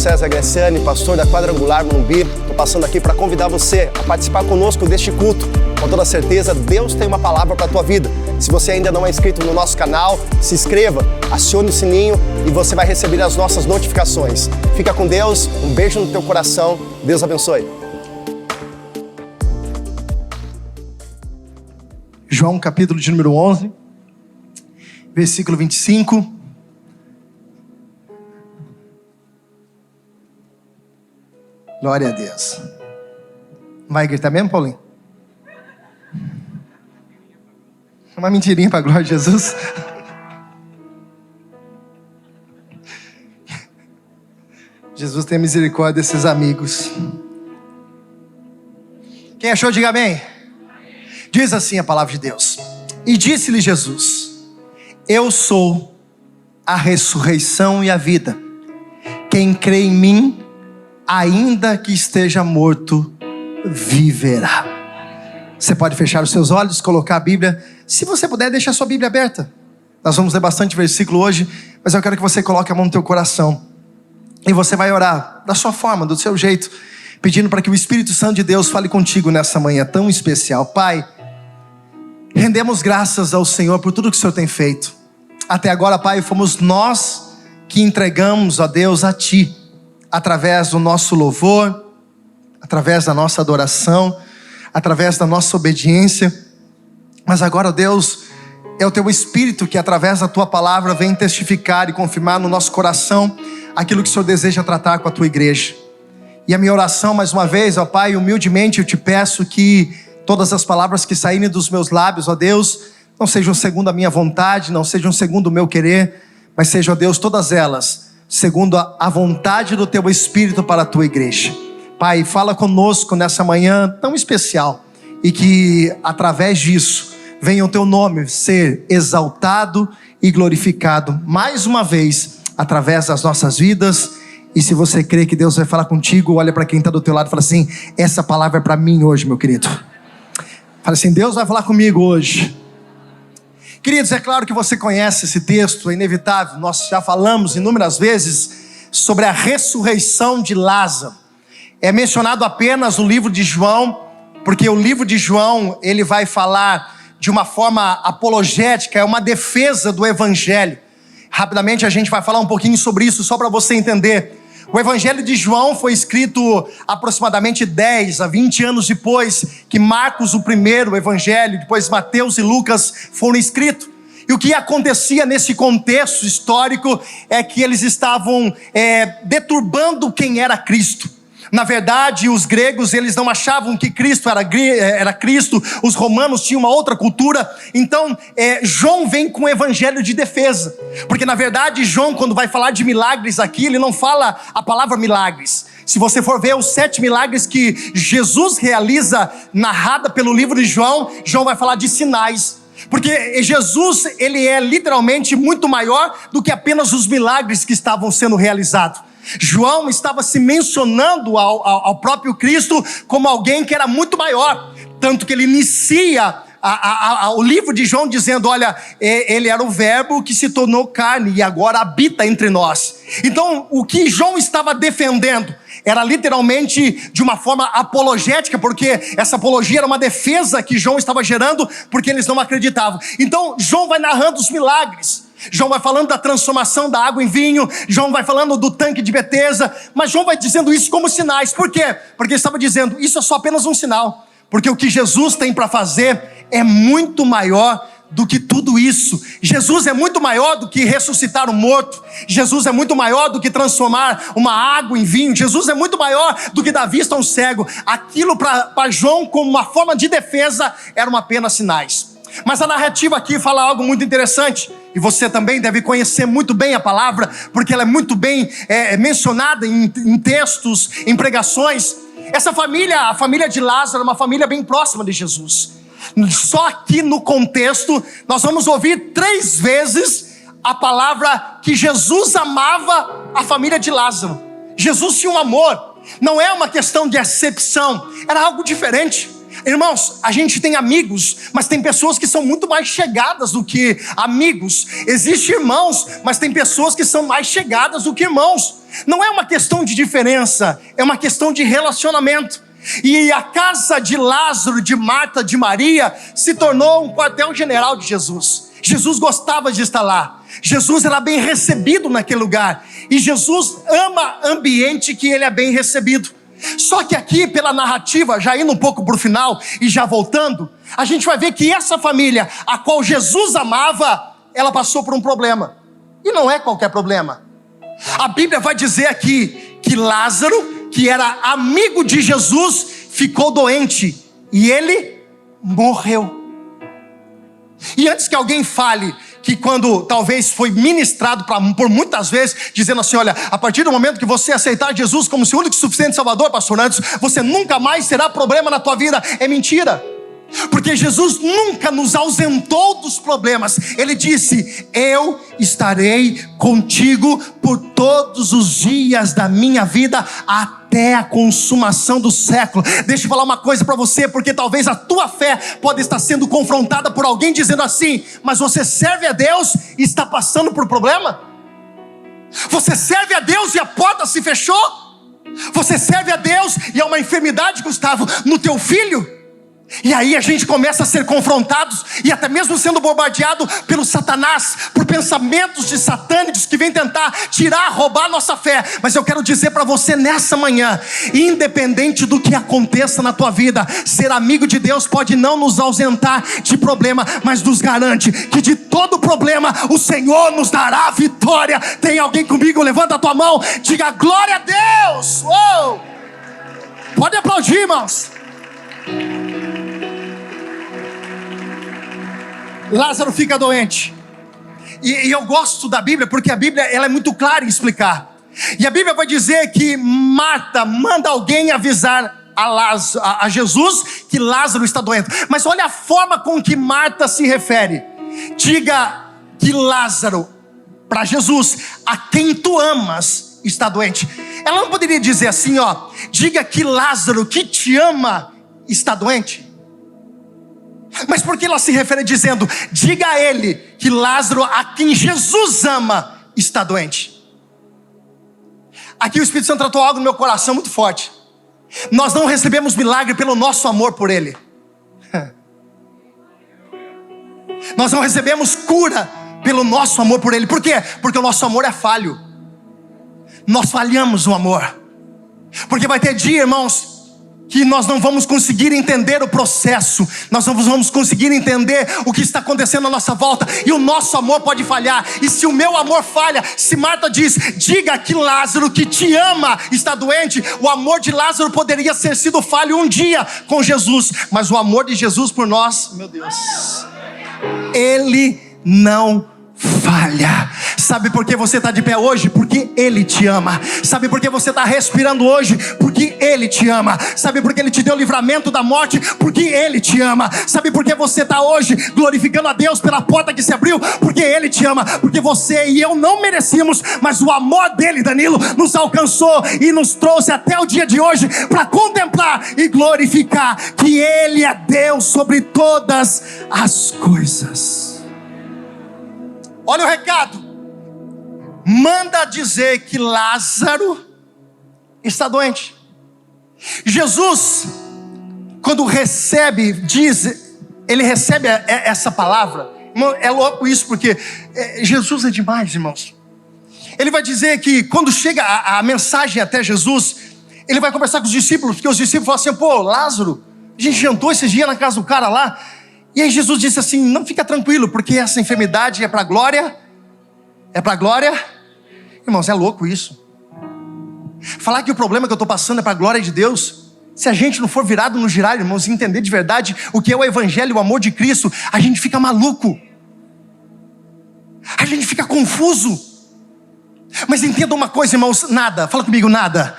César Graciani, pastor da Quadrangular Morumbi. Estou passando aqui para convidar você a participar conosco deste culto. Com toda certeza, Deus tem uma palavra para a tua vida. Se você ainda não é inscrito no nosso canal, se inscreva, acione o sininho e você vai receber as nossas notificações. Fica com Deus, um beijo no teu coração, Deus abençoe. João capítulo de número 11, versículo 25. Glória a Deus. Vai gritar mesmo, Paulinho? Uma mentirinha para a glória de Jesus. Jesus tem misericórdia desses amigos. Quem achou, diga amém. Diz assim a palavra de Deus: e disse-lhe Jesus: eu sou a ressurreição e a vida. Quem crê em mim, ainda que esteja morto, viverá. Você pode fechar os seus olhos, colocar a Bíblia. Se você puder, deixa a sua Bíblia aberta. Nós vamos ler bastante versículo hoje, mas eu quero que você coloque a mão no teu coração. E você vai orar da sua forma, do seu jeito, pedindo para que o Espírito Santo de Deus fale contigo nessa manhã tão especial. Pai, rendemos graças ao Senhor por tudo que o Senhor tem feito. Até agora, Pai, fomos nós que entregamos a Deus a Ti, através do nosso louvor, através da nossa adoração, através da nossa obediência. Mas agora, Deus, é o Teu Espírito que através da Tua palavra vem testificar e confirmar no nosso coração aquilo que o Senhor deseja tratar com a Tua igreja. E a minha oração, mais uma vez, ó Pai, humildemente eu te peço que todas as palavras que saírem dos meus lábios, ó Deus, não sejam segundo a minha vontade, não sejam segundo o meu querer, mas sejam, ó Deus, todas elas segundo a vontade do Teu Espírito para a Tua igreja. Pai, fala conosco nessa manhã tão especial e que através disso venha o Teu nome ser exaltado e glorificado mais uma vez através das nossas vidas. E se você crê que Deus vai falar contigo, olha para quem está do teu lado e fala assim: essa palavra é para mim hoje, meu querido. Fala assim: Deus vai falar comigo hoje. Queridos, é claro que você conhece esse texto, é inevitável. Nós já falamos inúmeras vezes sobre a ressurreição de Lázaro. É mencionado apenas no livro de João, porque o livro de João, ele vai falar de uma forma apologética, é uma defesa do Evangelho. Rapidamente a gente vai falar um pouquinho sobre isso, só para você entender. O Evangelho de João foi escrito aproximadamente 10 a 20 anos depois que Marcos, o primeiro Evangelho, depois Mateus e Lucas foram escritos. E o que acontecia nesse contexto histórico é que eles estavam deturbando quem era Cristo. Na verdade, os gregos, eles não achavam que Cristo era Cristo, os romanos tinham uma outra cultura. Então, João vem com o evangelho de defesa, porque na verdade, João, quando vai falar de milagres aqui, ele não fala a palavra milagres. Se você for ver os 7 milagres que Jesus realiza, narrada pelo livro de João, João vai falar de sinais. Porque Jesus, ele é literalmente muito maior do que apenas os milagres que estavam sendo realizados. João estava se mencionando ao próprio Cristo como alguém que era muito maior. Tanto que ele inicia o livro de João dizendo: olha, ele era o verbo que se tornou carne e agora habita entre nós. Então, o que João estava defendendo era literalmente de uma forma apologética, porque essa apologia era uma defesa que João estava gerando, porque eles não acreditavam. Então, João vai narrando os milagres. João vai falando da transformação da água em vinho, João vai falando do tanque de Betesda, mas João vai dizendo isso como sinais. Por quê? Porque ele estava dizendo, isso é só apenas um sinal, porque o que Jesus tem para fazer é muito maior do que tudo isso. Jesus é muito maior do que ressuscitar o morto. Jesus é muito maior do que transformar uma água em vinho. Jesus é muito maior do que dar vista a um cego. Aquilo para João, como uma forma de defesa, eram apenas sinais. Mas a narrativa aqui fala algo muito interessante, e você também deve conhecer muito bem a palavra, porque ela é muito bem mencionada em textos, em pregações. Essa família, a família de Lázaro, é uma família bem próxima de Jesus. Só que no contexto, nós vamos ouvir 3 vezes a palavra que Jesus amava a família de Lázaro. Jesus tinha um amor, não é uma questão de acepção, era algo diferente. Irmãos, a gente tem amigos, mas tem pessoas que são muito mais chegadas do que amigos. Existem irmãos, mas tem pessoas que são mais chegadas do que irmãos. Não é uma questão de diferença, é uma questão de relacionamento. E a casa de Lázaro, de Marta, de Maria, se tornou um quartel-general de Jesus. Jesus gostava de estar lá. Jesus era bem recebido naquele lugar. E Jesus ama ambiente que ele é bem recebido. Só que aqui, pela narrativa, já indo um pouco para o final e já voltando, a gente vai ver que essa família, a qual Jesus amava, ela passou por um problema. E não é qualquer problema. A Bíblia vai dizer aqui que Lázaro, que era amigo de Jesus, ficou doente e ele morreu. E antes que alguém fale que quando talvez foi ministrado por muitas vezes, dizendo assim, olha, a partir do momento que você aceitar Jesus como seu único e suficiente Salvador, pastor Nantes, você nunca mais terá problema na tua vida. É mentira. Porque Jesus nunca nos ausentou dos problemas. Ele disse, eu estarei contigo por todos os dias da minha vida, até a consumação do século. Deixa eu falar uma coisa para você, porque talvez a tua fé pode estar sendo confrontada por alguém dizendo assim, mas você serve a Deus e está passando por problema? Você serve a Deus e a porta se fechou? Você serve a Deus e há uma enfermidade, Gustavo, no teu filho? E aí a gente começa a ser confrontados e até mesmo sendo bombardeado pelo Satanás, por pensamentos de satânicos que vêm tentar tirar, roubar a nossa fé. Mas eu quero dizer para você nessa manhã, independente do que aconteça na tua vida, ser amigo de Deus pode não nos ausentar de problema, mas nos garante que de todo problema o Senhor nos dará vitória. Tem alguém comigo? Levanta a tua mão, diga glória a Deus. Uou! Pode aplaudir, irmãos. Lázaro fica doente. E eu gosto da Bíblia, porque a Bíblia ela é muito clara em explicar. E a Bíblia vai dizer que Marta manda alguém avisar a Jesus que Lázaro está doente. Mas olha a forma com que Marta se refere. Diga que Lázaro, para Jesus, a quem tu amas, está doente. Ela não poderia dizer assim, ó, diga que Lázaro, que te ama, está doente. Mas por que ela se refere dizendo, diga a ele que Lázaro, a quem Jesus ama, está doente? Aqui o Espírito Santo tratou algo no meu coração muito forte. Nós não recebemos milagre pelo nosso amor por ele. Nós não recebemos cura pelo nosso amor por ele. Por quê? Porque o nosso amor é falho. Nós falhamos no amor. Porque vai ter dia, irmãos, que nós não vamos conseguir entender o processo, nós não vamos conseguir entender o que está acontecendo à nossa volta, e o nosso amor pode falhar. E se o meu amor falha, se Marta diz, diga que Lázaro, que te ama, está doente, o amor de Lázaro poderia ter sido falho um dia com Jesus, mas o amor de Jesus por nós, meu Deus, ele não falha. Sabe por que você está de pé hoje? Porque Ele te ama. Sabe por que você está respirando hoje? Porque Ele te ama. Sabe por que Ele te deu livramento da morte? Porque Ele te ama. Sabe por que você está hoje glorificando a Deus pela porta que se abriu? Porque Ele te ama. Porque você e eu não merecíamos, mas o amor dele, Danilo, nos alcançou e nos trouxe até o dia de hoje para contemplar e glorificar que Ele é Deus sobre todas as coisas. Olha o recado. Manda dizer que Lázaro está doente. Jesus, quando recebe, ele recebe essa palavra. É louco isso, porque Jesus é demais, irmãos. Ele vai dizer que quando chega a mensagem até Jesus, ele vai conversar com os discípulos, porque os discípulos falam assim, pô, Lázaro, a gente jantou esses dias na casa do cara lá. E aí Jesus disse assim, não, fica tranquilo, porque essa enfermidade é para a glória. É para a glória. Irmãos, é louco isso. Falar que o problema que eu estou passando é para a glória de Deus. Se a gente não for virado no girar, irmãos, e entender de verdade o que é o evangelho, o amor de Cristo, a gente fica maluco. A gente fica confuso. Mas entenda uma coisa, irmãos, nada. Fala comigo, nada.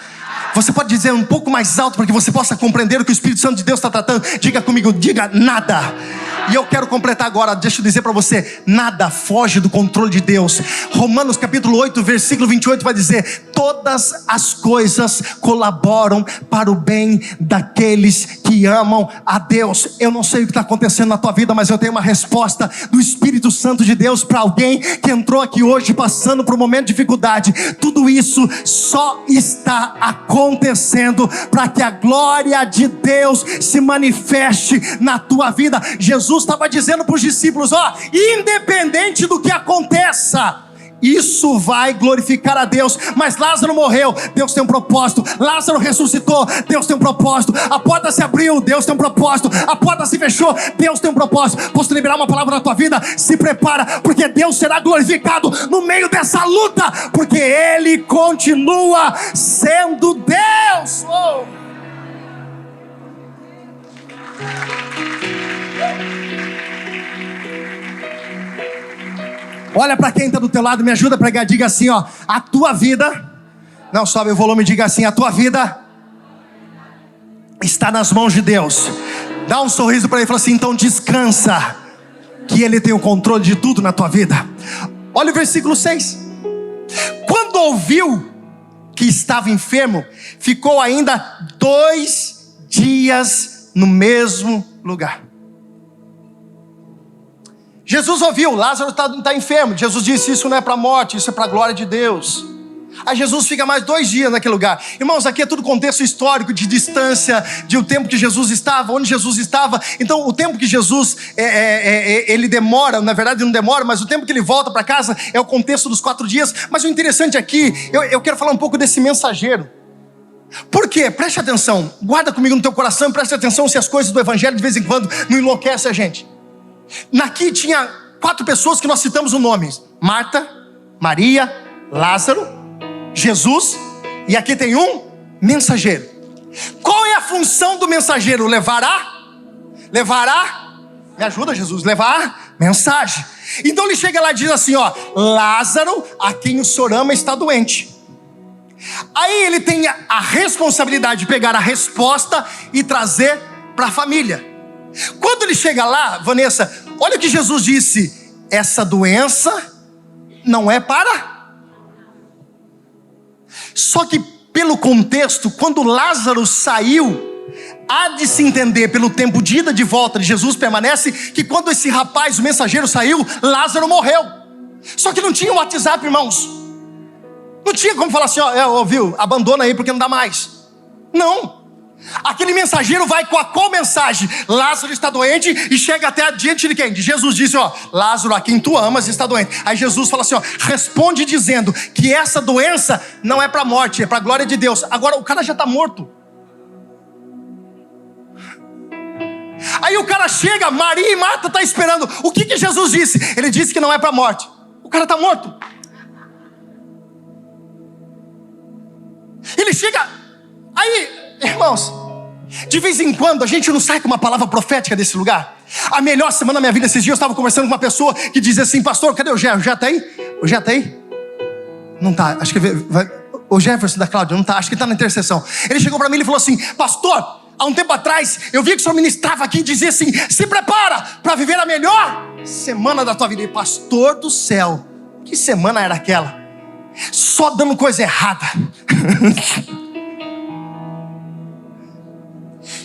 Você pode dizer um pouco mais alto para que você possa compreender o que o Espírito Santo de Deus está tratando. Diga comigo, diga nada. E eu quero completar agora, deixa eu dizer para você, nada foge do controle de Deus. Romanos capítulo 8, versículo 28 vai dizer: todas as coisas colaboram para o bem daqueles que amam a Deus. Eu não sei o que está acontecendo na tua vida, mas eu tenho uma resposta do Espírito Santo de Deus para alguém que entrou aqui hoje passando por um momento de dificuldade. Tudo isso só está acontecendo para que a glória de Deus se manifeste na tua vida. Jesus estava dizendo para os discípulos: ó, independente do que aconteça, isso vai glorificar a Deus. Mas Lázaro morreu, Deus tem um propósito. Lázaro ressuscitou, Deus tem um propósito. A porta se abriu, Deus tem um propósito. A porta se fechou, Deus tem um propósito. Posso liberar uma palavra na tua vida? Se prepara, porque Deus será glorificado no meio dessa luta, porque Ele continua sendo Deus. Olha para quem está do teu lado, me ajuda a pregar, diga assim, ó: a tua vida, não sobe o volume, diga assim: a tua vida está nas mãos de Deus. Dá um sorriso para ele e fala assim: então descansa, que Ele tem o controle de tudo na tua vida. Olha o versículo 6. Quando ouviu que estava enfermo, ficou ainda 2 dias no mesmo lugar. Jesus ouviu, Lázaro está enfermo. Jesus disse: isso não é para a morte, isso é para a glória de Deus. Aí Jesus fica mais 2 dias naquele lugar. Irmãos, aqui é tudo contexto histórico, de distância, de o tempo que Jesus estava, onde Jesus estava. Então o tempo que Jesus ele demora, na verdade não demora, mas o tempo que ele volta para casa é o contexto dos 4 dias. Mas o interessante aqui, eu quero falar um pouco desse mensageiro. Por quê? Preste atenção, guarda comigo no teu coração, preste atenção se as coisas do evangelho de vez em quando não enlouquecem a gente. Aqui tinha 4 pessoas que nós citamos o nome: Marta, Maria, Lázaro, Jesus, e aqui tem um mensageiro. Qual é a função do mensageiro? Levará, me ajuda, Jesus, levar mensagem. Então ele chega lá e diz assim, ó: Lázaro, a quem o Senhor ama, está doente. Aí ele tem a responsabilidade de pegar a resposta e trazer para a família. Quando ele chega lá, Vanessa, olha o que Jesus disse: essa doença não é para. Só que pelo contexto, quando Lázaro saiu, há de se entender pelo tempo de ida de volta de Jesus, permanece que quando esse rapaz, o mensageiro, saiu, Lázaro morreu. Só que não tinha WhatsApp, irmãos. Não tinha como falar assim, ó, viu, abandona aí porque não dá mais. Não. Aquele mensageiro vai com a qual mensagem? Lázaro está doente, e chega até diante de quem? De Jesus. Disse, ó: Lázaro, a quem tu amas, está doente. Aí Jesus fala assim, ó: responde dizendo que essa doença não é para a morte, é para a glória de Deus. Agora o cara já está morto. Aí o cara chega, Maria e Marta estão esperando. O que Jesus disse? Ele disse que não é para a morte. O cara está morto. Ele chega. Aí, irmãos, de vez em quando a gente não sai com uma palavra profética desse lugar. A melhor semana da minha vida, esses dias eu estava conversando com uma pessoa que dizia assim: pastor, cadê o Jefferson? Já está aí? O Jefferson está aí? Não está, acho que vai. O Jefferson da Cláudia, não está, acho que está na intercessão. Ele chegou para mim e falou assim: pastor, há um tempo atrás eu vi que o senhor ministrava aqui e dizia assim: se prepara para viver a melhor semana da tua vida. E pastor do céu, que semana era aquela? Só dando coisa errada.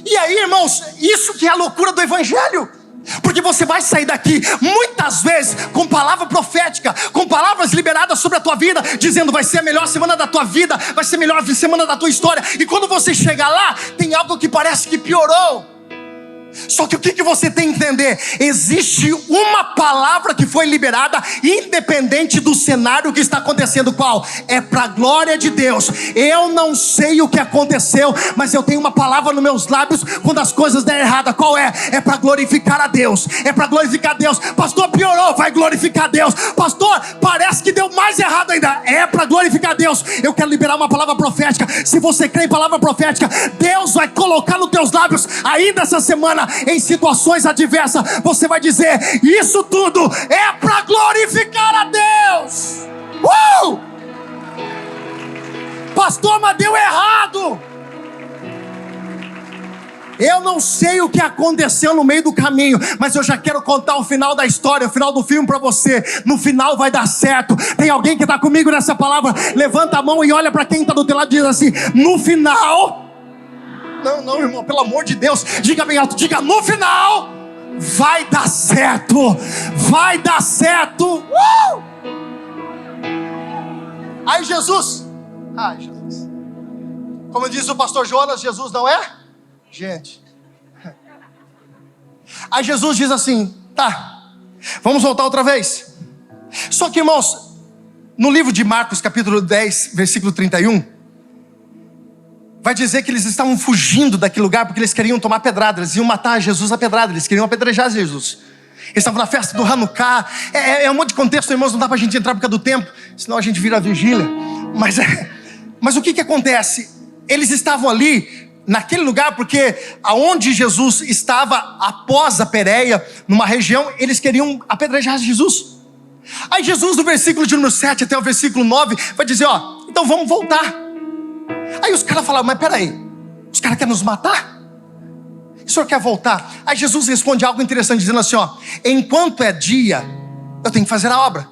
E aí, irmãos, isso que é a loucura do evangelho. Porque você vai sair daqui muitas vezes com palavra profética, com palavras liberadas sobre a tua vida, dizendo: vai ser a melhor semana da tua vida, vai ser a melhor semana da tua história. E quando você chegar lá, tem algo que parece que piorou. Só que o que você tem que entender? Existe uma palavra que foi liberada, independente do cenário que está acontecendo. Qual? É para a glória de Deus. Eu não sei o que aconteceu, mas eu tenho uma palavra nos meus lábios quando as coisas derem errada. Qual é? É para glorificar a Deus. É para glorificar a Deus. Pastor, piorou, vai glorificar a Deus. Pastor, parece que deu mais errado ainda. É para glorificar a Deus. Eu quero liberar uma palavra profética. Se você crê em palavra profética, Deus vai colocar nos teus lábios ainda essa semana, em situações adversas, você vai dizer: isso tudo é para glorificar a Deus. Pastor, mas deu errado. Eu não sei o que aconteceu no meio do caminho, mas eu já quero contar o final da história, o final do filme para você. No final vai dar certo. Tem alguém que está comigo nessa palavra? Levanta a mão e olha para quem está do teu lado e diz assim: no final... Não, irmão, pelo amor de Deus, diga bem alto, diga: no final vai dar certo. Vai dar certo. Aí Jesus, como diz o pastor Jonas, Jesus não é gente. Aí Jesus diz assim: tá, vamos voltar outra vez. Só que, irmãos, no livro de Marcos capítulo 10, versículo 31, vai dizer que eles estavam fugindo daquele lugar porque eles queriam tomar pedrada. Eles iam matar Jesus a pedrada, eles queriam apedrejar Jesus. Eles estavam na festa do Hanukkah. É um monte de contexto, irmãos, não dá pra gente entrar por causa do tempo, senão a gente vira a vigília. Mas o que acontece? Eles estavam ali naquele lugar porque aonde Jesus estava após a Pérea, numa região, eles queriam apedrejar Jesus. Aí Jesus, do versículo de número 7 até o versículo 9, vai dizer: ó, então vamos voltar. Aí os caras falaram: mas peraí, os caras querem nos matar? O senhor quer voltar? Aí Jesus responde algo interessante, dizendo assim: ó, enquanto é dia, eu tenho que fazer a obra,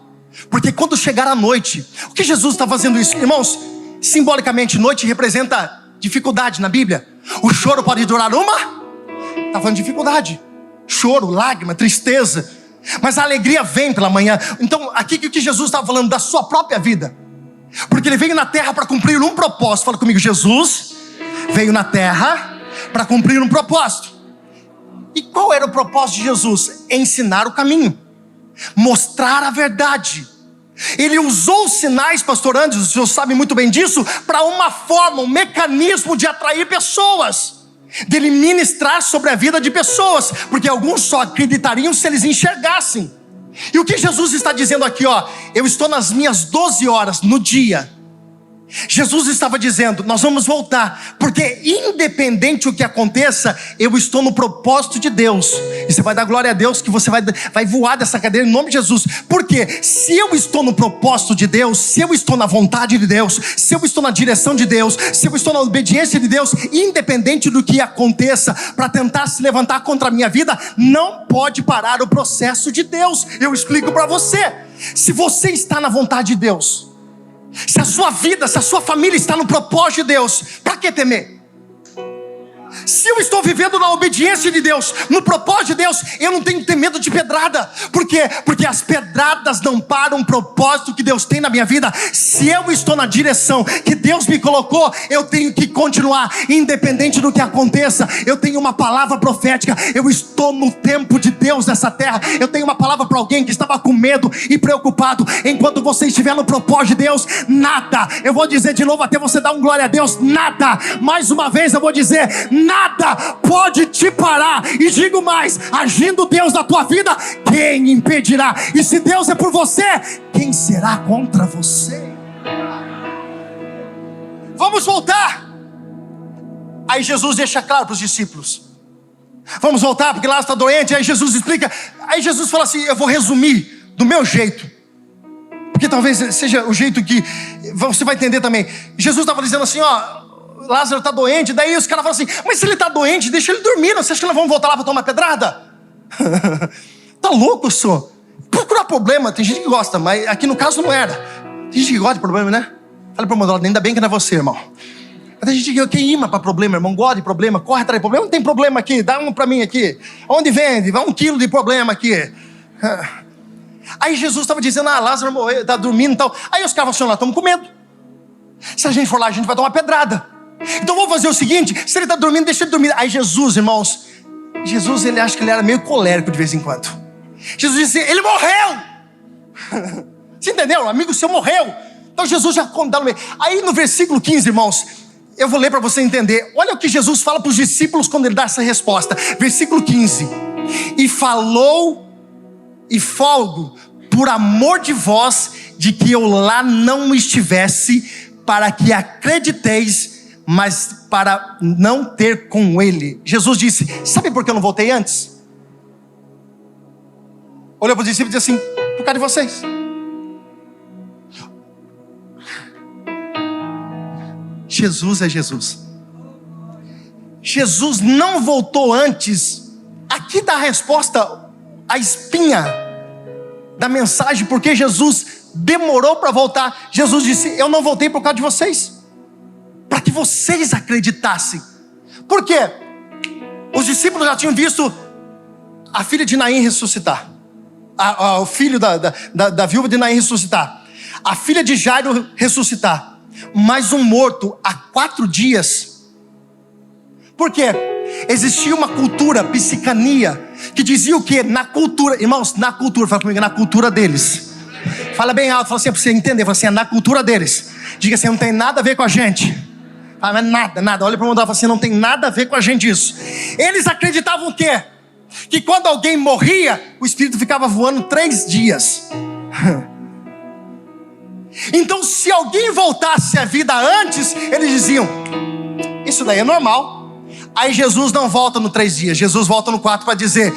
porque quando chegar a noite... O que Jesus está fazendo isso? Irmãos, simbolicamente, noite representa dificuldade na Bíblia. O choro pode durar está falando de dificuldade, choro, lágrima, tristeza, mas a alegria vem pela manhã. Então aqui o que Jesus estava falando da sua própria vida, porque ele veio na terra para cumprir um propósito. Fala comigo: Jesus veio na terra para cumprir um propósito. E qual era o propósito de Jesus? Ensinar o caminho, mostrar a verdade. Ele usou os sinais, pastor Anderson, o senhor sabe muito bem disso, para uma forma, um mecanismo de atrair pessoas, dele ministrar sobre a vida de pessoas, porque alguns só acreditariam se eles enxergassem. E o que Jesus está dizendo aqui, ó, eu estou nas minhas 12 horas no dia. Jesus estava dizendo: nós vamos voltar, porque independente do que aconteça, eu estou no propósito de Deus. E você vai dar glória a Deus que você vai voar dessa cadeira em nome de Jesus. Porque se eu estou no propósito de Deus, se eu estou na vontade de Deus, se eu estou na direção de Deus, se eu estou na obediência de Deus, independente do que aconteça para tentar se levantar contra a minha vida, não pode parar o processo de Deus. Eu explico para você. Se você está na vontade de Deus, se a sua vida, se a sua família está no propósito de Deus, para que temer? Se eu estou vivendo na obediência de Deus, no propósito de Deus, eu não tenho que ter medo de pedrada. Por quê? Porque as pedradas não param o propósito que Deus tem na minha vida. Se eu estou na direção que Deus me colocou, eu tenho que continuar, independente do que aconteça. Eu tenho uma palavra profética. Eu estou no tempo de Deus nessa terra. Eu tenho uma palavra para alguém que estava com medo e preocupado. Enquanto você estiver no propósito de Deus, nada, eu vou dizer de novo até você dar um glória a Deus, nada, mais uma vez eu vou dizer, nada pode te parar. E digo mais: agindo Deus na tua vida, quem impedirá? E se Deus é por você, quem será contra você? Vamos voltar. Aí Jesus deixa claro para os discípulos: vamos voltar porque Lázaro está doente. Aí Jesus explica. Aí Jesus fala assim: eu vou resumir do meu jeito, porque talvez seja o jeito que você vai entender também. Jesus estava dizendo assim: ó, Lázaro está doente. Daí os caras falam assim: mas se ele está doente, deixa ele dormir. Você acha que nós vamos voltar lá para tomar pedrada? Tá louco, senhor? Procurar problema, tem gente que gosta, mas aqui no caso não era. Tem gente que gosta de problema, né? Fala para o irmão: ainda bem que não é você, irmão. Tem gente que ima para problema, irmão, gosta de problema, corre atrás de problema. Não tem problema aqui, dá um para mim aqui. Onde vende? Dá 1 quilo de problema aqui. Aí Jesus estava dizendo: ah, Lázaro morreu, está dormindo e tal. Aí os caras falaram assim: estamos com medo. Se a gente for lá, a gente vai tomar pedrada. Então vamos fazer o seguinte: se ele está dormindo, deixa ele dormir. Aí Jesus, irmãos, ele acha que ele era meio colérico de vez em quando. Jesus disse: ele morreu. Você entendeu? Um amigo seu morreu. Então Jesus já dá no meio. Aí no versículo 15, irmãos, eu vou ler para você entender. Olha o que Jesus fala para os discípulos quando ele dá essa resposta. Versículo 15: e falou e folgo por amor de vós, de que eu lá não estivesse, para que acrediteis, mas para não ter com ele. Jesus disse: sabe por que eu não voltei antes? Olhou para os discípulos e disse assim: por causa de vocês. Jesus é Jesus. Jesus não voltou antes. Aqui dá a resposta, a espinha da mensagem, porque Jesus demorou para voltar. Jesus disse: eu não voltei por causa de vocês, para que vocês acreditassem. Por quê? Os discípulos já tinham visto a filha de Naim ressuscitar, o filho da viúva de Naim ressuscitar, a filha de Jairo ressuscitar, mas um morto há 4 dias. Por quê? Existia uma cultura, psicania, que dizia o quê? Na cultura, irmãos, na cultura, fala comigo, na cultura deles. Fala bem alto, fala assim para você entender, fala assim, é na cultura deles. Diga assim, não tem nada a ver com a gente. Fala, nada, olha para o mundo e fala assim, não tem nada a ver com a gente isso. Eles acreditavam o quê? Que quando alguém morria, o espírito ficava voando 3 dias. Então, se alguém voltasse à vida antes, eles diziam, isso daí é normal. Aí Jesus não volta no 3 dias, Jesus volta no 4 para dizer,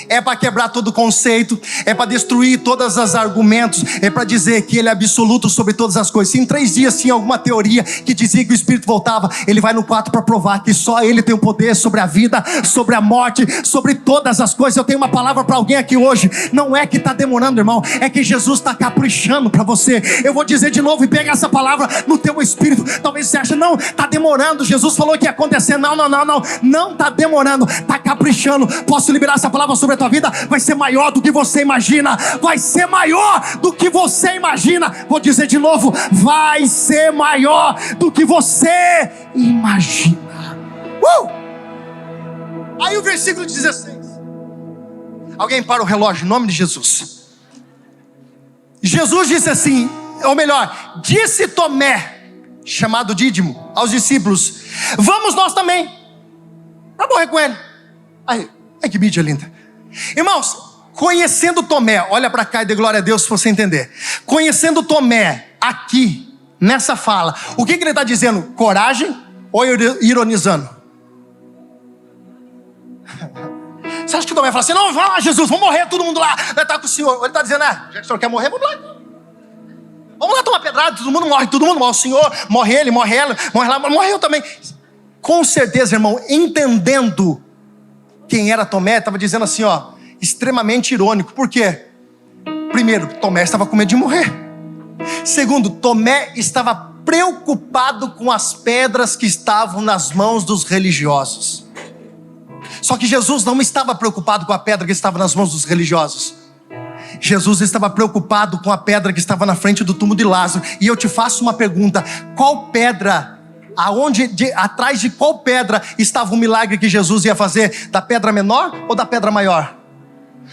é para quebrar todo conceito, é para destruir todos os argumentos, é para dizer que Ele é absoluto sobre todas as coisas. Se em 3 dias tinha alguma teoria que dizia que o Espírito voltava, Ele vai no 4 para provar que só Ele tem o poder sobre a vida, sobre a morte, sobre todas as coisas. Eu tenho uma palavra para alguém aqui hoje, não é que está demorando, irmão, é que Jesus está caprichando para você. Eu vou dizer de novo e pega essa palavra no teu espírito. Talvez você ache, não, está demorando, Jesus falou que ia acontecer. Não está demorando, está caprichando. Posso liberar essa palavra sobre a tua vida? Vai ser maior do que você imagina. Vai ser maior do que você imagina. Vou dizer de novo, vai ser maior do que você imagina. Aí o versículo 16. Alguém para o relógio, em nome de Jesus. Jesus disse assim, ou melhor, disse Tomé, chamado Dídimo, aos discípulos, vamos nós também para morrer com ele. Ai, que mídia linda. Irmãos, conhecendo Tomé, olha para cá e dê glória a Deus se você entender. Conhecendo Tomé, aqui, nessa fala, o que ele está dizendo? Coragem ou ironizando? Você acha que Tomé fala assim, não, vai lá Jesus, vamos morrer todo mundo lá, vai estar com o Senhor. Ou ele está dizendo, já que o Senhor quer morrer, vamos lá. Vamos lá tomar pedrada, todo mundo morre, o Senhor, morre ele, morre ela, morre lá, morre eu também. Com certeza, irmão, entendendo quem era Tomé, estava dizendo assim, extremamente irônico. Por quê? Primeiro, Tomé estava com medo de morrer. Segundo, Tomé estava preocupado com as pedras que estavam nas mãos dos religiosos. Só que Jesus não estava preocupado com a pedra que estava nas mãos dos religiosos. Jesus estava preocupado com a pedra que estava na frente do túmulo de Lázaro. E eu te faço uma pergunta, qual pedra... atrás de qual pedra estava o milagre que Jesus ia fazer? Da pedra menor ou da pedra maior?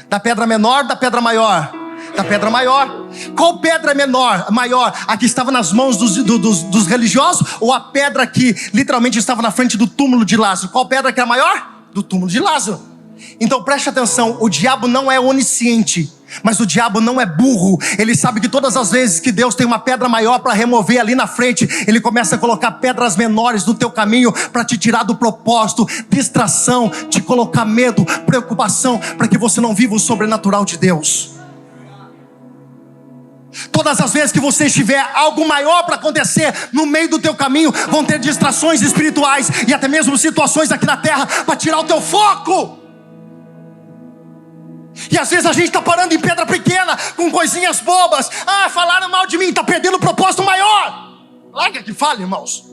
Da pedra menor, da pedra maior? Da pedra maior. Qual pedra maior? A que estava nas mãos dos religiosos, ou a pedra que literalmente estava na frente do túmulo de Lázaro? Qual pedra que era maior? Do túmulo de Lázaro. Então preste atenção, o diabo não é onisciente, mas o diabo não é burro. Ele sabe que todas as vezes que Deus tem uma pedra maior para remover ali na frente, Ele começa a colocar pedras menores no teu caminho para te tirar do propósito, distração, te colocar medo, preocupação, para que você não viva o sobrenatural de Deus. Todas as vezes que você tiver algo maior para acontecer no meio do teu caminho, vão ter distrações espirituais e até mesmo situações aqui na terra para tirar o teu foco. E às vezes a gente está parando em pedra pequena, com coisinhas bobas. Falaram mal de mim, está perdendo o propósito maior. Larga que fala, irmãos.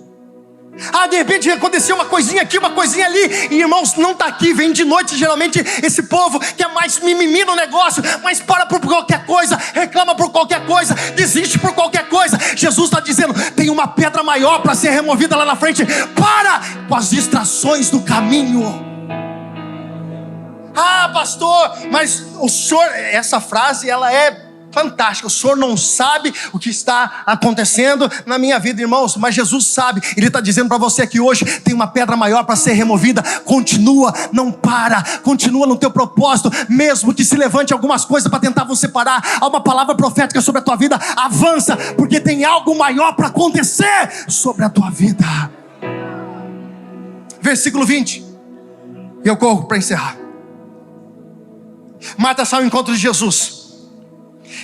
De repente aconteceu uma coisinha aqui, uma coisinha ali. E irmãos, não está aqui, vem de noite. Geralmente esse povo que é mais mimimi no negócio, mas para por qualquer coisa, reclama por qualquer coisa, desiste por qualquer coisa. Jesus está dizendo, tem uma pedra maior para ser removida lá na frente. Para com as distrações do caminho. Pastor, mas o senhor, essa frase ela é fantástica, o senhor não sabe o que está acontecendo na minha vida, irmãos, mas Jesus sabe. Ele está dizendo para você que hoje tem uma pedra maior para ser removida. Continua, não para, continua no teu propósito, mesmo que se levante algumas coisas para tentar você parar. Há uma palavra profética sobre a tua vida, avança, porque tem algo maior para acontecer sobre a tua vida. Versículo 20, e eu corro para encerrar. Marta sai ao encontro de Jesus.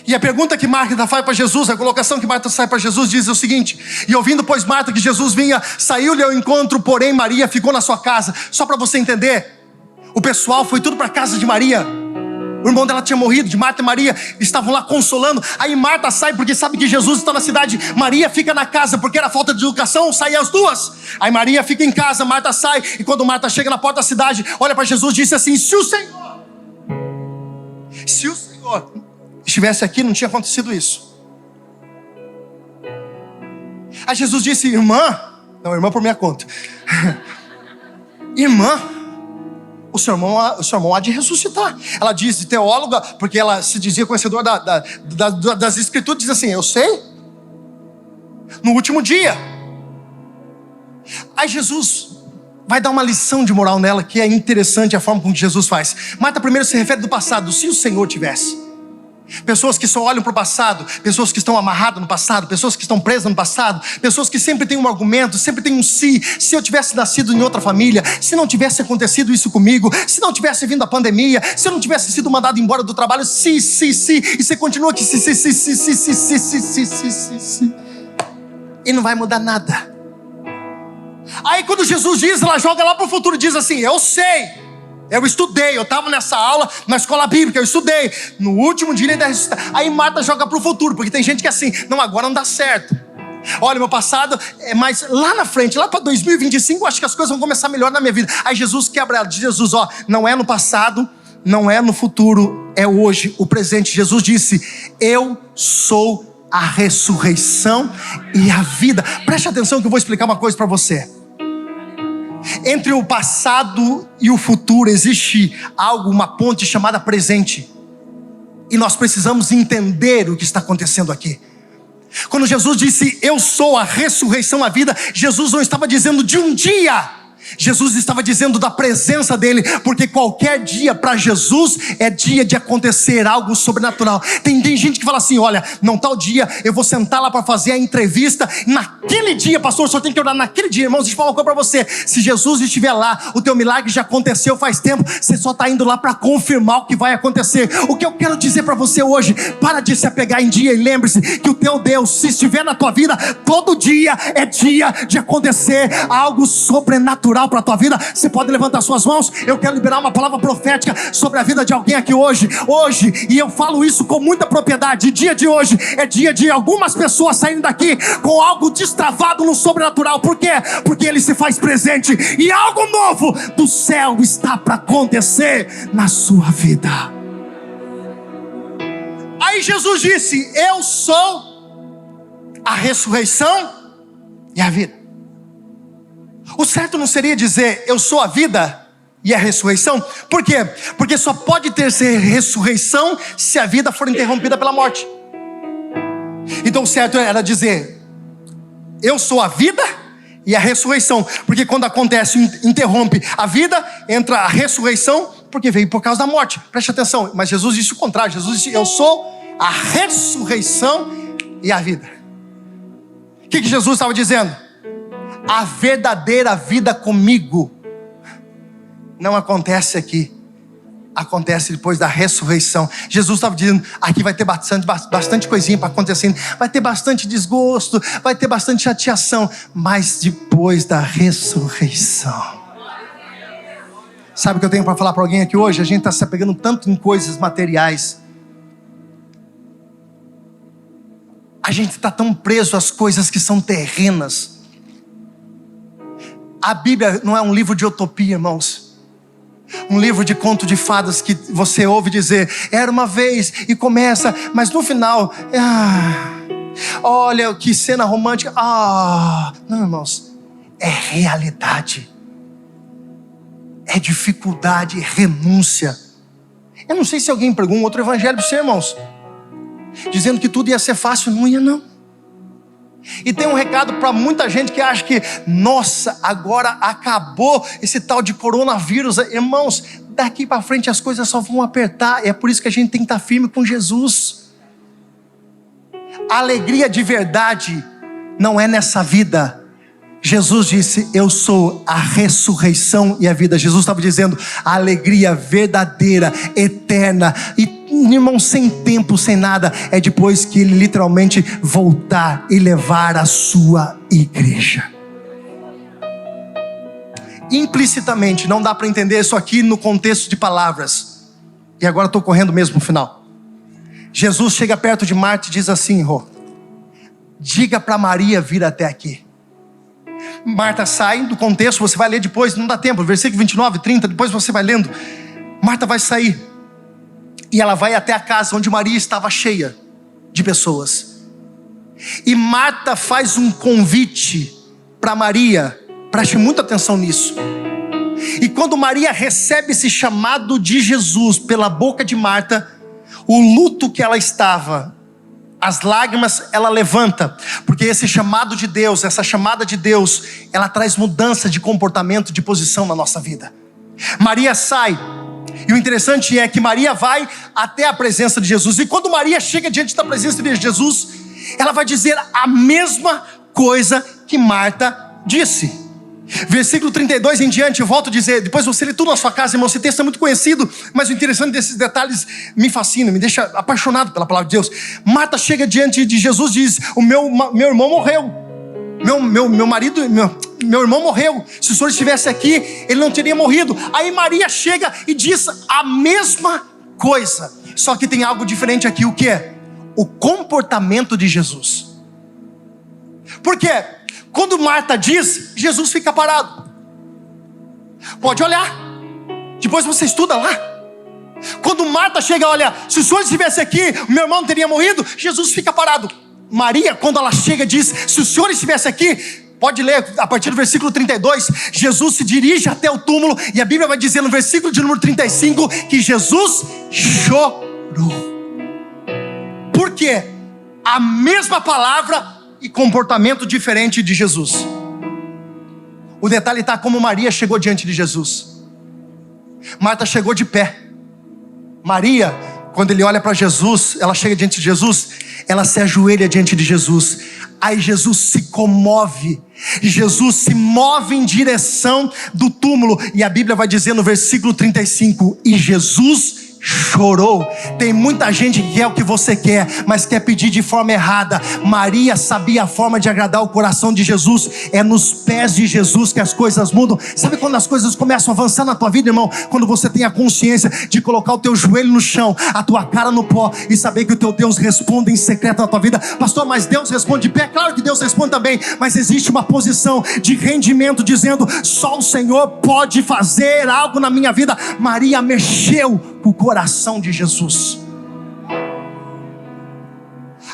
E a pergunta que Marta faz para Jesus, a colocação que Marta faz para Jesus diz o seguinte: e ouvindo, pois, Marta que Jesus vinha, saiu-lhe ao encontro, porém Maria ficou na sua casa. Só para você entender, o pessoal foi tudo para a casa de Maria. O irmão dela tinha morrido, de Marta e Maria estavam lá consolando. Aí Marta sai porque sabe que Jesus está na cidade. Maria fica na casa porque era falta de educação, saíam as duas. Aí Maria fica em casa, Marta sai. E quando Marta chega na porta da cidade, olha para Jesus e disse assim: se o Senhor estivesse aqui, não tinha acontecido isso. Aí Jesus disse: irmã por minha conta. Irmã, o seu irmão há de ressuscitar. Ela diz, teóloga, porque ela se dizia conhecedora das escrituras, diz assim: eu sei, no último dia. Aí Jesus vai dar uma lição de moral nela, que é interessante a forma como Jesus faz. Marta primeiro se refere do passado: se o Senhor tivesse. Pessoas que só olham para o passado, pessoas que estão amarradas no passado, pessoas que estão presas no passado, pessoas que sempre têm um argumento, sempre têm um se eu tivesse nascido em outra família, se não tivesse acontecido isso comigo, se não tivesse vindo a pandemia, se eu não tivesse sido mandado embora do trabalho, se, e você continua aqui, se, e não vai mudar nada. Aí quando Jesus diz, ela joga lá para o futuro, diz assim: eu sei, eu estudei, eu estava nessa aula na escola bíblica, eu estudei. No último dia ele vai ressuscitar. Aí Marta joga para o futuro, porque tem gente que é assim: não, agora não dá certo. Olha, meu passado é mais lá na frente, lá para 2025, eu acho que as coisas vão começar a melhorar na minha vida. Aí Jesus quebra ela, diz Jesus: ó, não é no passado, não é no futuro, é hoje, o presente. Jesus disse: eu sou a ressurreição e a vida. Preste atenção que eu vou explicar uma coisa para você. Entre o passado e o futuro existe algo, uma ponte chamada presente. E nós precisamos entender o que está acontecendo aqui. Quando Jesus disse: eu sou a ressurreição, a vida, Jesus não estava dizendo de um dia. Jesus estava dizendo da presença dele, porque qualquer dia para Jesus é dia de acontecer algo sobrenatural. Tem gente que fala assim: olha, não, tal dia eu vou sentar lá para fazer a entrevista, naquele dia, pastor, só tem que orar naquele dia. Irmãos, deixa eu falar uma coisa para você: se Jesus estiver lá, o teu milagre já aconteceu faz tempo, você só está indo lá para confirmar o que vai acontecer. O que eu quero dizer para você hoje: para de se apegar em dia, e lembre-se que o teu Deus, se estiver na tua vida, todo dia é dia de acontecer algo sobrenatural para a tua vida. Você pode levantar suas mãos. Eu quero liberar uma palavra profética sobre a vida de alguém aqui hoje, e eu falo isso com muita propriedade. O dia de hoje é dia de algumas pessoas saírem daqui com algo destravado no sobrenatural. Por quê? Porque ele se faz presente e algo novo do céu está para acontecer na sua vida. Aí Jesus disse: eu sou a ressurreição e a vida. O certo não seria dizer: eu sou a vida e a ressurreição? Por quê? Porque só pode ter ressurreição se a vida for interrompida pela morte. Então o certo era dizer: eu sou a vida e a ressurreição, porque quando acontece, interrompe a vida, entra a ressurreição, porque veio por causa da morte. Preste atenção, mas Jesus disse o contrário. Jesus disse: eu sou a ressurreição e a vida. O que Jesus estava dizendo? A verdadeira vida comigo não acontece aqui, acontece depois da ressurreição. Jesus estava dizendo: aqui vai ter bastante coisinha para acontecer, vai ter bastante desgosto, vai ter bastante chateação, mas depois da ressurreição. Sabe o que eu tenho para falar para alguém aqui hoje? A gente está se apegando tanto em coisas materiais, a gente está tão preso às coisas que são terrenas. A Bíblia não é um livro de utopia, irmãos. Um livro de conto de fadas que você ouve dizer: era uma vez, e começa, mas no final, olha que cena romântica. Não, irmãos, é realidade, é dificuldade, renúncia. Eu não sei se alguém pregou um outro evangelho para você, irmãos, dizendo que tudo ia ser fácil. Não ia, não. E tem um recado para muita gente que acha que, nossa, agora acabou esse tal de coronavírus. Irmãos, daqui para frente as coisas só vão apertar. É por isso que a gente tem que estar firme com Jesus. A alegria de verdade não é nessa vida. Jesus disse: eu sou a ressurreição e a vida. Jesus estava dizendo: a alegria verdadeira, eterna, e irmão, sem tempo, sem nada, é depois que ele literalmente voltar e levar a sua igreja. Implicitamente, não dá para entender isso aqui no contexto de palavras. E agora estou correndo mesmo para o final. Jesus chega perto de Marta e diz assim: Rô, diga para Maria vir até aqui. Marta sai do contexto, você vai ler depois, não dá tempo, versículo 29, 30, depois você vai lendo. Marta vai sair e ela vai até a casa onde Maria estava cheia de pessoas. E Marta faz um convite para Maria, preste muita atenção nisso. E quando Maria recebe esse chamado de Jesus pela boca de Marta, o luto que ela estava, as lágrimas, ela levanta, porque esse chamado de Deus, essa chamada de Deus, ela traz mudança de comportamento, de posição na nossa vida. Maria sai, e o interessante é que Maria vai até a presença de Jesus, e quando Maria chega diante da presença de Jesus, ela vai dizer a mesma coisa que Marta disse. Versículo 32 em diante, eu volto a dizer, depois você lê tudo na sua casa, irmão, esse texto é muito conhecido, mas o interessante desses detalhes me fascina, me deixa apaixonado pela palavra de Deus. Marta chega diante de Jesus e diz: o meu irmão morreu, meu irmão morreu, se o Senhor estivesse aqui, ele não teria morrido. Aí Maria chega e diz a mesma coisa, só que tem algo diferente aqui. O que é? O comportamento de Jesus. Por quê? Quando Marta diz, Jesus fica parado. Pode olhar, depois você estuda lá. Quando Marta chega, olha, se o Senhor estivesse aqui, o meu irmão não teria morrido. Jesus fica parado. Maria, quando ela chega, diz: se o Senhor estivesse aqui, pode ler a partir do versículo 32, Jesus se dirige até o túmulo, e a Bíblia vai dizer no versículo de número 35, que Jesus chorou. Por quê? A mesma palavra e comportamento diferente de Jesus. O detalhe está como Maria chegou diante de Jesus. Marta chegou de pé. Maria, quando ele olha para Jesus, ela chega diante de Jesus, ela se ajoelha diante de Jesus. Aí Jesus se comove, Jesus se move em direção do túmulo, e a Bíblia vai dizer no versículo 35, e Jesus chorou. Tem muita gente que quer o que você quer, mas quer pedir de forma errada. Maria sabia a forma de agradar o coração de Jesus. É nos pés de Jesus que as coisas mudam. Sabe quando as coisas começam a avançar na tua vida, irmão? Quando você tem a consciência de colocar o teu joelho no chão, a tua cara no pó, e saber que o teu Deus responde em secreto na tua vida. Pastor, mas Deus responde de pé? Claro que Deus responde também, mas existe uma posição de rendimento, dizendo: só o Senhor pode fazer algo na minha vida. Maria mexeu com o coração de Jesus.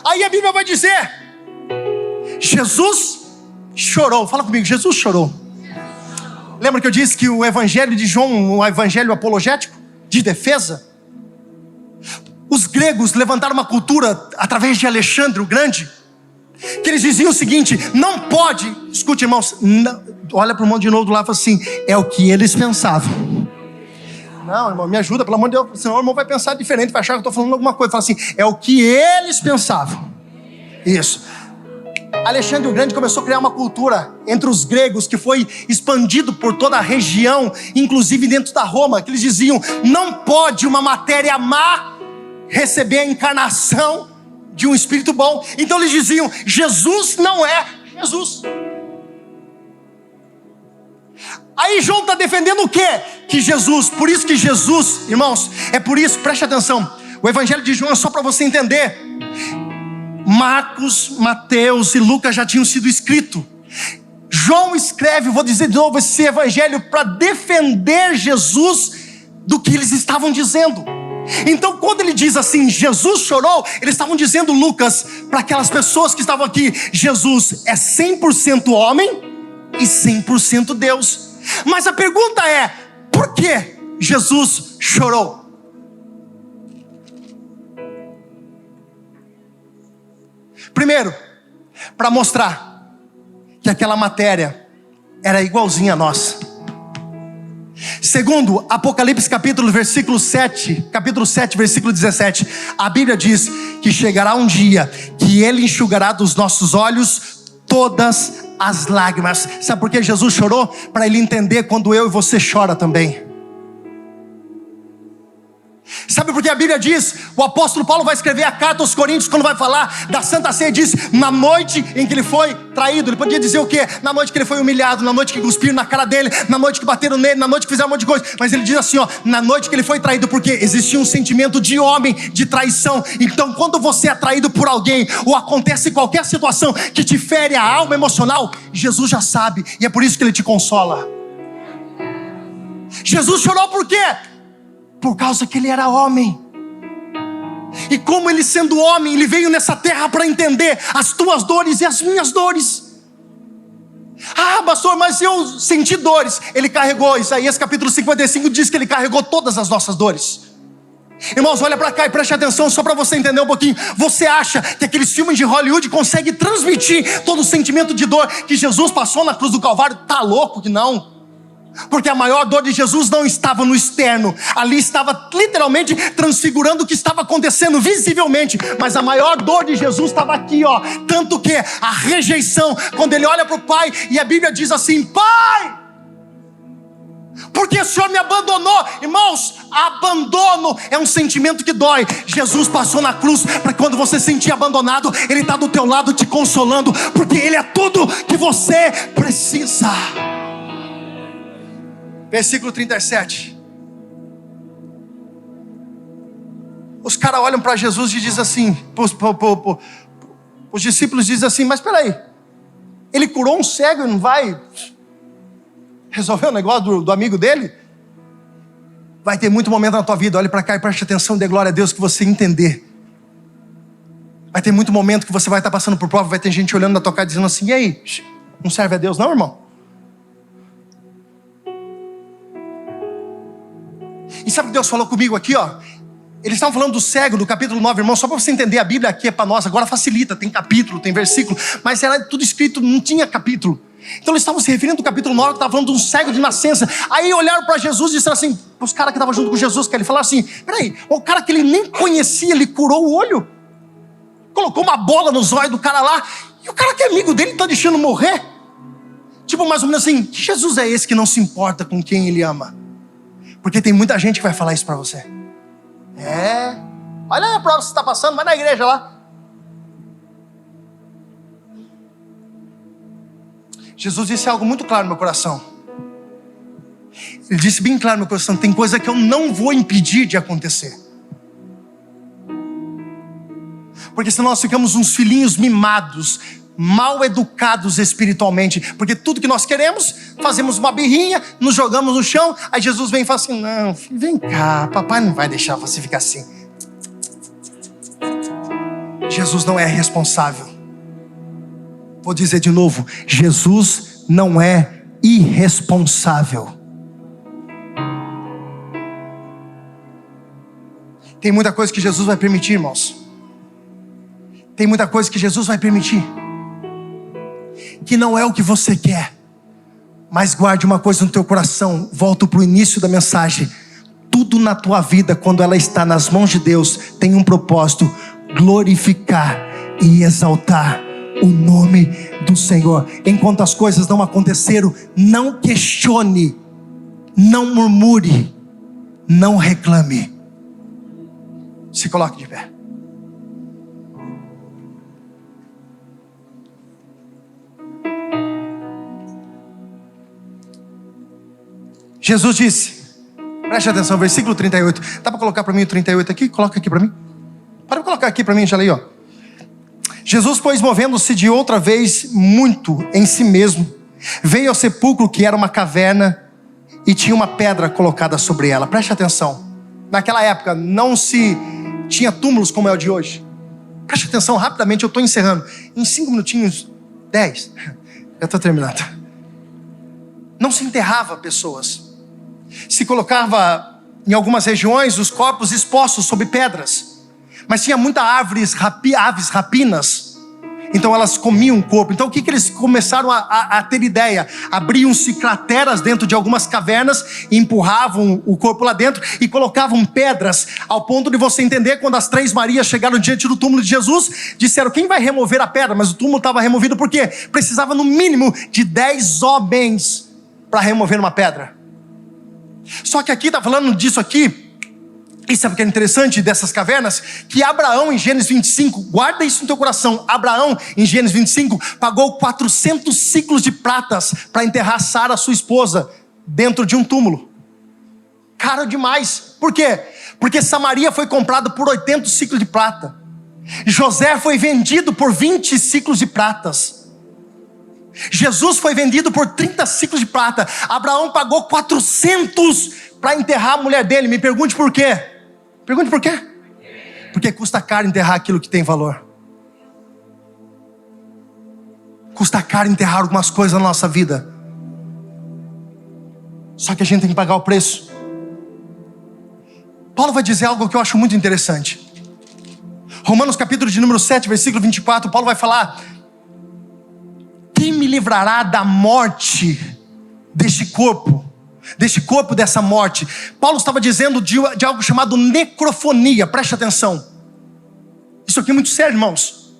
Aí a Bíblia vai dizer: Jesus chorou. Fala comigo, Jesus chorou. Lembra que eu disse que o evangelho de João, um evangelho apologético, de defesa? Os gregos levantaram uma cultura através de Alexandre o Grande, que eles diziam o seguinte: não pode, escute, irmãos, não, olha para o irmão de novo do lado e fala assim: é o que eles pensavam. Não, irmão, me ajuda, pelo amor de Deus, senão o irmão vai pensar diferente, vai achar que eu estou falando alguma coisa. Fala assim: é o que eles pensavam. Isso. Alexandre o Grande começou a criar uma cultura entre os gregos que foi expandido por toda a região, inclusive dentro da Roma, que eles diziam: não pode uma matéria má receber a encarnação de um espírito bom. Então eles diziam: Jesus não é Jesus. Aí João está defendendo o quê? Que Jesus, por isso que Jesus, irmãos, é por isso, preste atenção, o evangelho de João é só para você entender. Marcos, Mateus e Lucas já tinham sido escritos. João escreve, vou dizer de novo, esse evangelho para defender Jesus do que eles estavam dizendo. Então quando ele diz assim, Jesus chorou, eles estavam dizendo, Lucas, para aquelas pessoas que estavam aqui: Jesus é 100% homem e 100% Deus. Mas a pergunta é: por que Jesus chorou? Primeiro, para mostrar que aquela matéria era igualzinha a nós. Segundo, Apocalipse capítulo 7, versículo 17, a Bíblia diz que chegará um dia que Ele enxugará dos nossos olhos todas as lágrimas. Sabe por que Jesus chorou? Para Ele entender quando eu e você chora também. Sabe por que a Bíblia diz, o apóstolo Paulo vai escrever a carta aos Coríntios, quando vai falar da Santa Ceia, diz, na noite em que ele foi traído. Ele podia dizer o quê? Na noite que ele foi humilhado, na noite que cuspiram na cara dele, na noite que bateram nele, na noite que fizeram um monte de coisa. Mas ele diz assim, ó, na noite que ele foi traído, porque existia um sentimento de homem, de traição. Então quando você é traído por alguém, ou acontece qualquer situação que te fere a alma emocional, Jesus já sabe, e é por isso que ele te consola. Jesus chorou por quê? Por causa que ele era homem. E como ele sendo homem, ele veio nessa terra para entender as tuas dores e as minhas dores. Ah, pastor, mas eu senti dores. Ele carregou, Isaías capítulo 55 diz que ele carregou todas as nossas dores. Irmãos, olha para cá e preste atenção só para você entender um pouquinho. Você acha que aqueles filmes de Hollywood conseguem transmitir todo o sentimento de dor que Jesus passou na cruz do Calvário? Tá louco que não? Porque a maior dor de Jesus não estava no externo. Ali estava literalmente transfigurando o que estava acontecendo visivelmente. Mas a maior dor de Jesus estava aqui, ó. Tanto que a rejeição, quando ele olha para o Pai, e a Bíblia diz assim, Pai, por que o Senhor me abandonou? Irmãos, abandono é um sentimento que dói. Jesus passou na cruz para quando você se sentir abandonado, Ele está do teu lado te consolando, porque Ele é tudo que você precisa. Versículo 37. Os caras olham para Jesus e dizem assim, os discípulos dizem assim, mas espera aí, ele curou um cego e não vai resolver o negócio do amigo dele? Vai ter muito momento na tua vida, olhe para cá e preste atenção, dê glória a Deus, que você entender. Vai ter muito momento que você vai estar passando por prova, vai ter gente olhando na tua cara dizendo assim, e aí, não serve a Deus não, irmão? E sabe o que Deus falou comigo aqui, ó? Eles estavam falando do cego, do capítulo 9, irmão. Só para você entender, a Bíblia aqui é para nós. Agora facilita, tem capítulo, tem versículo. Mas era tudo escrito, não tinha capítulo. Então eles estavam se referindo ao capítulo 9, que estava falando de um cego de nascença. Aí olharam para Jesus e disseram assim, os caras que estavam junto com Jesus, que ele falou assim, peraí, o cara que ele nem conhecia, ele curou o olho. Colocou uma bola nos olhos do cara lá. E o cara que é amigo dele está deixando morrer. Tipo, mais ou menos assim, que Jesus é esse que não se importa com quem ele ama? Porque tem muita gente que vai falar isso para você. Olha aí a prova que você está passando, vai na igreja lá. Jesus disse algo muito claro no meu coração. Ele disse bem claro no meu coração, tem coisa que eu não vou impedir de acontecer. Porque senão nós ficamos uns filhinhos mimados, mal educados espiritualmente, porque tudo que nós queremos, fazemos uma birrinha, nos jogamos no chão, aí Jesus vem e fala assim, não, filho, vem cá, papai não vai deixar você ficar assim. Jesus não é responsável. Vou dizer de novo, Jesus não é irresponsável. Tem muita coisa que Jesus vai permitir, irmãos. Tem muita coisa que Jesus vai permitir que não é o que você quer. Mas guarde uma coisa no teu coração. Volto para o início da mensagem. Tudo na tua vida, quando ela está nas mãos de Deus, tem um propósito: glorificar e exaltar o nome do Senhor. Enquanto as coisas não aconteceram, não questione, não murmure, não reclame. Se coloque de pé. Jesus disse, preste atenção, versículo 38. Dá para colocar para mim o 38 aqui? Coloca aqui para mim. Para colocar aqui para mim, já leio, ó. Jesus, pois, movendo-se de outra vez muito em si mesmo, veio ao sepulcro, que era uma caverna, e tinha uma pedra colocada sobre ela. Preste atenção. Naquela época não se tinha túmulos como é o de hoje. Preste atenção rapidamente, eu estou encerrando. Em 5 minutinhos, 10, já estou terminando. Não se enterrava pessoas. Se colocava em algumas regiões os corpos expostos sob pedras. Mas tinha muitas aves rapinas. Então elas comiam o corpo. Então o que eles começaram a ter ideia? Abriam-se crateras dentro de algumas cavernas, e empurravam o corpo lá dentro e colocavam pedras, ao ponto de você entender, quando as 3 Marias chegaram diante do túmulo de Jesus, disseram, quem vai remover a pedra? Mas o túmulo estava removido por quê? Precisava no mínimo de 10 homens para remover uma pedra. Só que aqui está falando disso aqui, E sabe o que é interessante dessas cavernas? Que Abraão, em Gênesis 25, guarda isso no teu coração, Abraão, em Gênesis 25, pagou 400 ciclos de pratas para enterrar Sara, sua esposa, dentro de um túmulo. Caro demais. Por quê? Porque Samaria foi comprada por 80 ciclos de prata. José foi vendido por 20 ciclos de pratas. Jesus foi vendido por 30 ciclos de prata. Abraão pagou 400 para enterrar a mulher dele. Me pergunte por quê. Pergunte por quê? Porque custa caro enterrar aquilo que tem valor. Custa caro enterrar algumas coisas na nossa vida. Só que a gente tem que pagar o preço. Paulo vai dizer algo que eu acho muito interessante. Romanos capítulo de número 7, versículo 24, Paulo vai falar: quem me livrará da morte deste corpo? Deste corpo, dessa morte. Paulo estava dizendo de algo chamado necrofonia. Preste atenção. Isso aqui é muito sério, irmãos.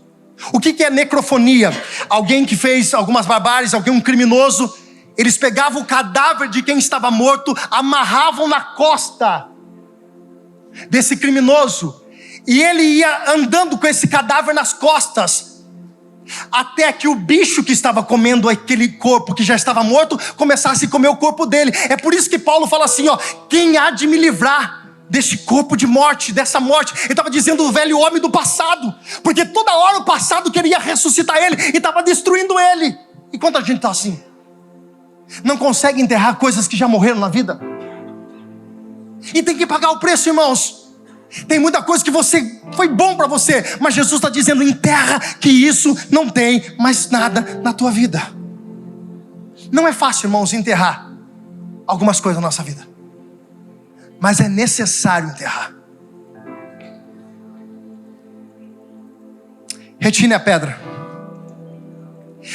O que é necrofonia? Alguém que fez algumas barbáries, um criminoso. Eles pegavam o cadáver de quem estava morto, amarravam na costa desse criminoso, e ele ia andando com esse cadáver nas costas, até que o bicho que estava comendo aquele corpo que já estava morto começasse a comer o corpo dele. É por isso que Paulo fala assim, quem há de me livrar deste corpo de morte, dessa morte? Ele estava dizendo o velho homem do passado, porque toda hora o passado queria ressuscitar ele e estava destruindo ele. E quanta gente está assim, não consegue enterrar coisas que já morreram na vida, e tem que pagar o preço, irmãos. Tem muita coisa que foi bom para você, mas Jesus está dizendo: enterra, que isso não tem mais nada na tua vida. Não é fácil, irmãos, enterrar algumas coisas na nossa vida, mas é necessário enterrar. Retire a pedra.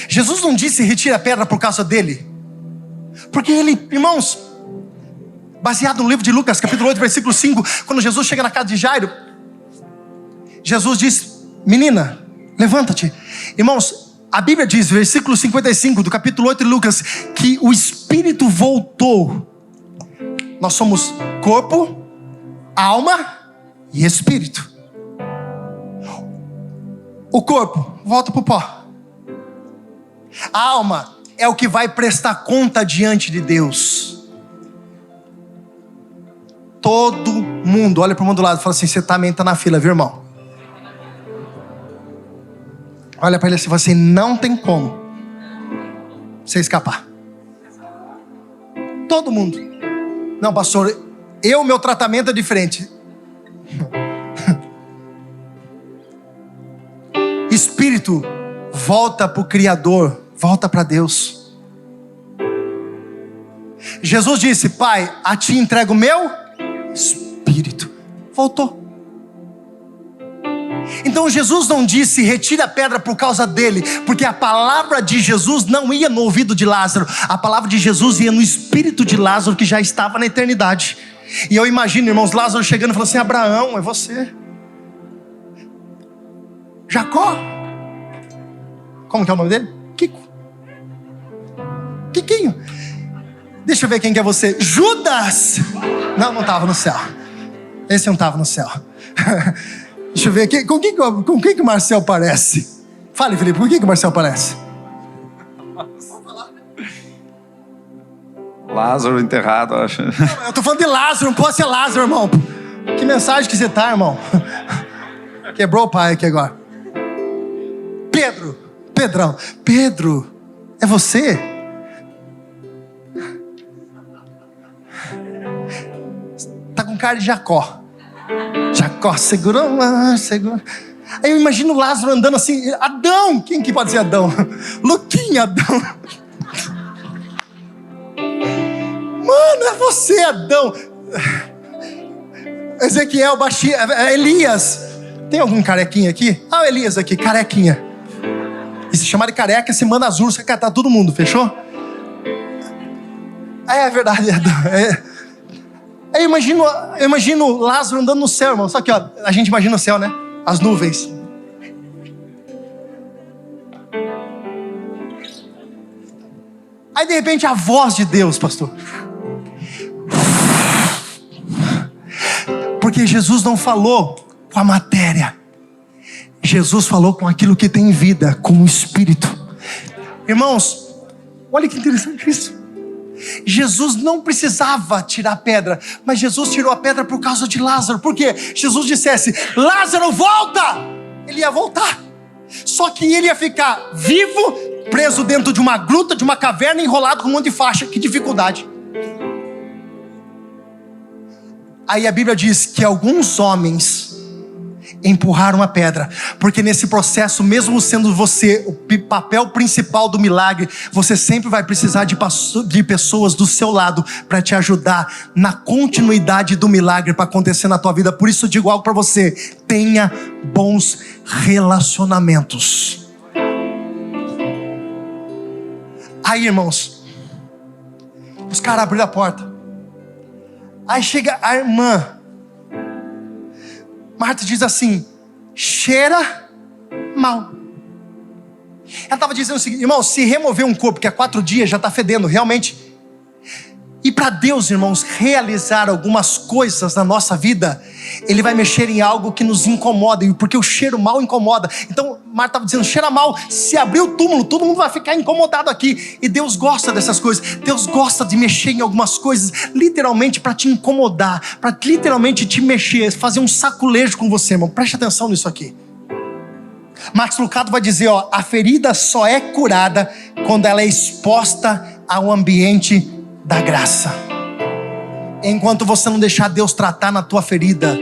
Jesus não disse retire a pedra por causa dele, porque ele, irmãos, baseado no livro de Lucas, capítulo 8, versículo 5, quando Jesus chega na casa de Jairo, Jesus diz: menina, levanta-te. Irmãos, a Bíblia diz, versículo 55 do capítulo 8 de Lucas, que o Espírito voltou. Nós somos corpo, alma e Espírito. O corpo volta para o pó. A alma é o que vai prestar conta diante de Deus. Todo mundo olha para o mundo do lado e fala assim: você também está na fila, viu, irmão? Olha para ele assim e fala assim: não tem como você escapar. Todo mundo. Não, pastor, meu tratamento é diferente. Espírito volta para o Criador, volta para Deus. Jesus disse: Pai, a ti entrego o meu Espírito. Voltou. Então Jesus não disse retire a pedra por causa dele, porque a palavra de Jesus não ia no ouvido de Lázaro. A palavra de Jesus ia no espírito de Lázaro, que já estava na eternidade. E eu imagino, irmãos, Lázaro chegando e falando assim: Abraão, é você. Jacó, como que é o nome dele? Kikinho. Deixa eu ver quem que é você. Judas. Não estava no céu. Esse não estava no céu. Deixa eu ver aqui. Com quem que o Marcel parece? Fale, Felipe, com quem que o Marcel parece? Lázaro enterrado, acho. Eu estou falando de Lázaro, não pode ser Lázaro, irmão. Que mensagem que você tá, irmão? Quebrou o pai aqui agora. Pedrão. Pedro, é você? Tá com cara de Jacó. Jacó segurou. Aí eu imagino Lázaro andando assim. Adão, quem que pode ser Adão? Luquinha, Adão. Mano, é você, Adão. Ezequiel, baixinho, Elias. Tem algum carequinha aqui? Ah, o Elias aqui, carequinha. E se chamar de careca, se manda azul, você catar todo mundo, fechou? É verdade, Adão. Eu imagino Lázaro andando no céu, irmão. Só que, a gente imagina o céu, né? As nuvens. Aí, de repente, a voz de Deus, pastor. Porque Jesus não falou com a matéria. Jesus falou com aquilo que tem vida, com o Espírito. Irmãos, olha que interessante isso. Jesus não precisava tirar a pedra, mas Jesus tirou a pedra por causa de Lázaro. Por quê? Jesus dissesse: Lázaro, volta! Ele ia voltar. Só que ele ia ficar vivo, preso dentro de uma gruta, de uma caverna, enrolado com um monte de faixa. Que dificuldade. Aí a Bíblia diz que alguns homens empurraram a pedra, porque nesse processo, mesmo sendo você o papel principal do milagre, você sempre vai precisar de pessoas do seu lado para te ajudar na continuidade do milagre para acontecer na tua vida. Por isso eu digo algo para você: tenha bons relacionamentos. Aí, irmãos, os caras abriram a porta. Aí chega a irmã Marta, diz assim: cheira mal. Ela estava dizendo o seguinte: irmão, se remover um corpo que há 4 dias já está fedendo, realmente. E para Deus, irmãos, realizar algumas coisas na nossa vida, Ele vai mexer em algo que nos incomoda, porque o cheiro mal incomoda. Então Marta estava dizendo: cheira mal, se abrir o túmulo, todo mundo vai ficar incomodado aqui. E Deus gosta dessas coisas. Deus gosta de mexer em algumas coisas, literalmente para te incomodar, para literalmente te mexer, fazer um saculejo com você, irmão. Preste atenção nisso aqui. Max Lucado vai dizer, a ferida só é curada quando ela é exposta ao ambiente da graça. Enquanto você não deixar Deus tratar na tua ferida,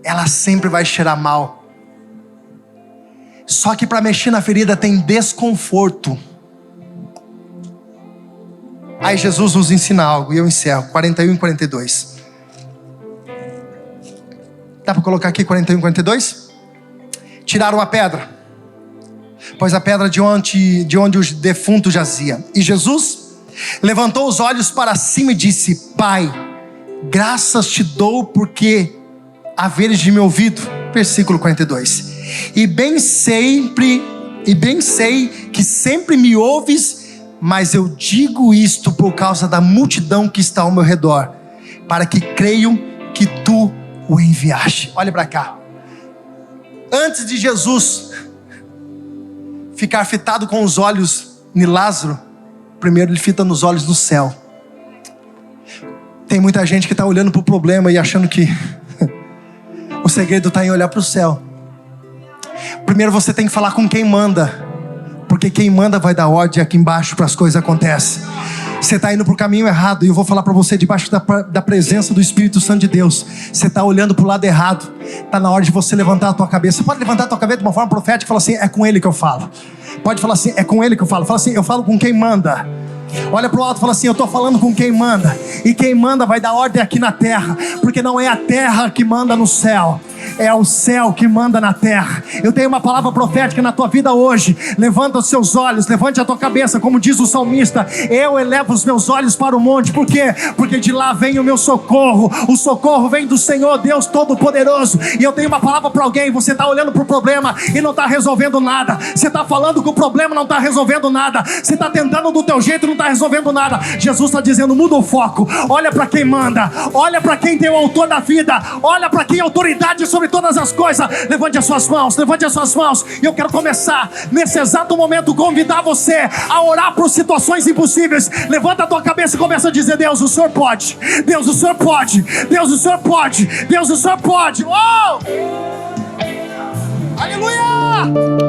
ela sempre vai cheirar mal. Só que para mexer na ferida tem desconforto. Aí Jesus nos ensina algo, e eu encerro, 41 e 42. Dá para colocar aqui 41 e 42? Tiraram a pedra, pois a pedra de onde o defunto jazia. E Jesus levantou os olhos para cima e disse: Pai, graças te dou porque haveres de me ouvido. Versículo 42. E bem sei que sempre me ouves, mas eu digo isto por causa da multidão que está ao meu redor, para que creiam que tu o enviaste. Olha para cá. Antes de Jesus ficar fitado com os olhos em Lázaro, primeiro ele fita nos olhos do céu. Tem muita gente que está olhando para o problema e achando que o segredo está em olhar para o céu. Primeiro você tem que falar com quem manda, porque quem manda vai dar ordem aqui embaixo para as coisas acontecerem. Você está indo para o caminho errado, e eu vou falar para você, debaixo da presença do Espírito Santo de Deus, você está olhando para o lado errado. Está na hora de você levantar a tua cabeça. Você pode levantar a tua cabeça de uma forma profética e falar assim: é com Ele que eu falo. Pode falar assim: é com Ele que eu falo. Fala assim: eu falo com quem manda. Olha para o alto e fala assim: eu estou falando com quem manda. E quem manda vai dar ordem aqui na terra, porque não é a terra que manda no céu, é o céu que manda na terra. Eu tenho uma palavra profética na tua vida hoje. Levanta os seus olhos, levante a tua cabeça, como diz o salmista: eu elevo os meus olhos para o monte. Por quê? Porque de lá vem o meu socorro. O socorro vem do Senhor Deus Todo-Poderoso. E eu tenho uma palavra para alguém. Você está olhando para o problema e não está resolvendo nada. Você está falando que o problema não está resolvendo nada. Você está tentando do teu jeito e não está resolvendo nada. Jesus está dizendo: muda o foco. Olha para quem manda. Olha para quem tem o autor da vida. Olha para quem é autoridade sobre todas as coisas. Levante as suas mãos. Levante as suas mãos. E eu quero começar nesse exato momento convidar você a orar por situações impossíveis. Levanta a tua cabeça e começa a dizer: Deus, o Senhor pode. Deus, o Senhor pode. Deus, o Senhor pode. Deus, o Senhor pode. Oh! Aleluia!